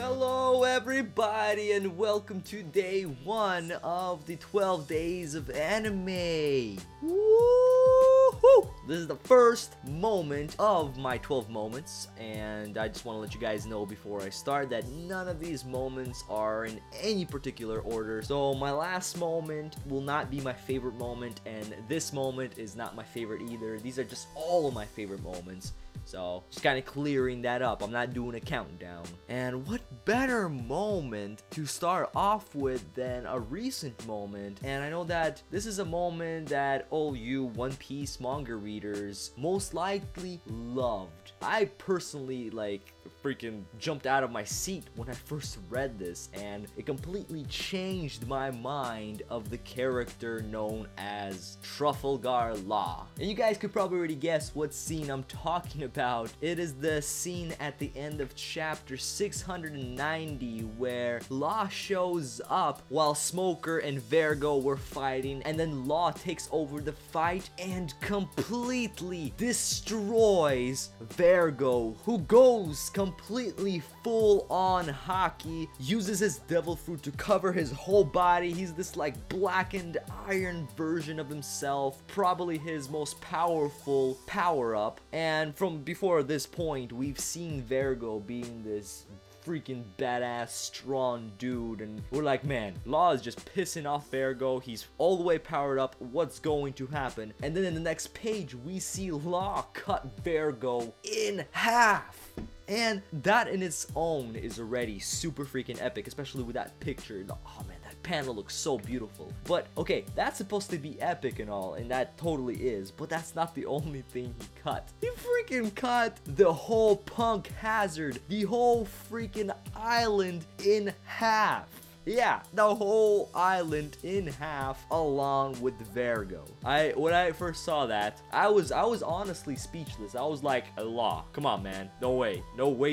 Hello everybody and welcome to day 1 of the 12 days of anime. Woo-hoo! This is the first moment of my 12 moments, and I just want to let you guys know before I start that none of these moments are in any particular order. So my last moment will not be my favorite moment, and this moment is not my favorite either. These are just all of my favorite moments. So, just kind of clearing that up. I'm not doing a countdown. And what better moment to start off with than a recent moment? And I know that this is a moment that all you One Piece manga readers most likely loved. I personally, freaking jumped out of my seat when I first read this, and it completely changed my mind of the character known as Trafalgar Law. And you guys could probably already guess what scene I'm talking about. It is the scene at the end of chapter 690 where Law shows up while Smoker and Vergo were fighting, and then Law takes over the fight and completely destroys Vergo, who goes completely full on Haki, uses his devil fruit to cover his whole body. He's this blackened iron version of himself, probably his most powerful power-up. And from before this point, we've seen Vergo being this freaking badass strong dude, and we're like, man, Law is just pissing off Vergo. He's all the way powered up. What's going to happen? And then in the next page we see Law cut Vergo in half. And that in its own is already super freaking epic, especially with that picture. Oh man, that panel looks so beautiful. But okay, that's supposed to be epic and all, and that totally is, but that's not the only thing he cut. He freaking cut the whole Punk Hazard, the whole freaking island in half. Yeah, the whole island in half along with Vergo. When I first saw that, I was honestly speechless. I was like, Law, come on man, no way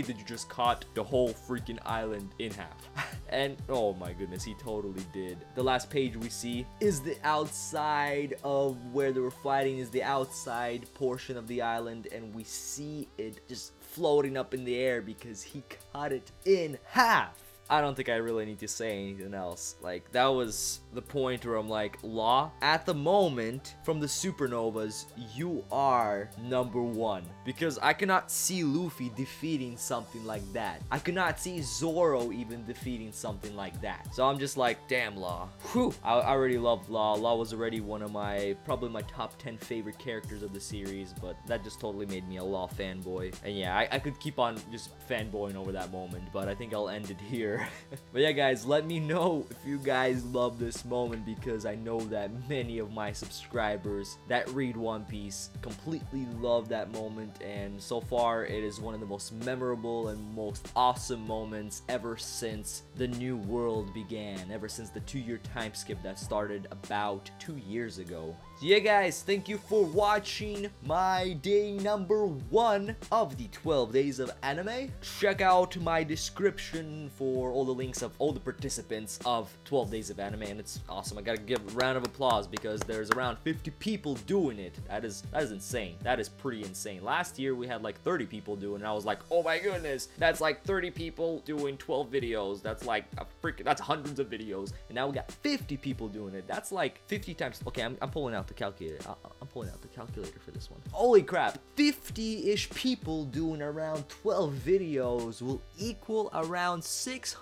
did you just cut the whole freaking island in half. And oh my goodness, he totally did. The last page we see is the outside of where they were fighting, is the outside portion of the island, and we see it just floating up in the air because he cut it in half. I don't think I really need to say anything else. That was the point where I'm like, Law, at the moment, from the supernovas, you are number 1. Because I cannot see Luffy defeating something like that. I cannot see Zoro even defeating something like that. So I'm just like, damn, Law. Whew. I already loved Law. Law was already one of probably my top 10 favorite characters of the series, but that just totally made me a Law fanboy. And yeah, I could keep on just fanboying over that moment, but I think I'll end it here. But yeah guys, let me know if you guys love this moment, because I know that many of my subscribers that read One Piece completely love that moment, and so far it is one of the most memorable and most awesome moments ever since the new world began, ever since the 2-year time skip that started about 2 years ago. So yeah guys, thank you for watching my day number 1 of the 12 days of anime. Check out my description for all the links of all the participants of 12 days of anime, and it's awesome. I gotta give a round of applause because there's around 50 people doing it. That is insane. That is pretty insane. Last year we had 30 people doing it, and I was like, oh my goodness, that's 30 people doing 12 videos. That's that's hundreds of videos, and now we got 50 people doing it. That's 50 times. Okay, I'm pulling out the calculator. I'm pulling out the calculator for this one. Holy crap, 50-ish people doing around 12 videos will equal around 600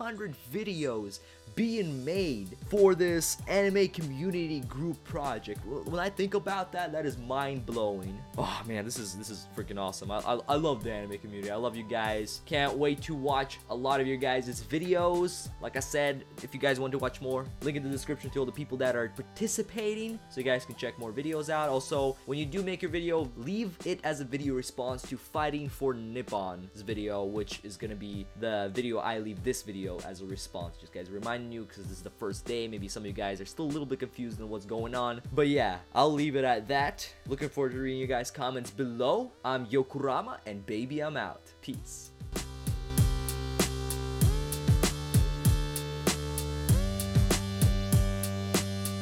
videos being made for this anime community group project. When I think about that, that is mind-blowing. Oh man, this is freaking awesome. I love the anime community. I love you guys. Can't wait to watch a lot of your guys' videos. Like I said, if you guys want to watch more, link in the description to all the people that are participating so you guys can check more videos out. Also, when you do make your video, leave it as a video response to Fighting for Nippon's video, which is gonna be the video I leave this video as a response. Just guys, reminding you, because this is the first day, maybe some of you guys are still a little bit confused on what's going on, but yeah, I'll leave it at that. Looking forward to reading you guys' comments below. I'm Yokurama, and baby, I'm out. Peace.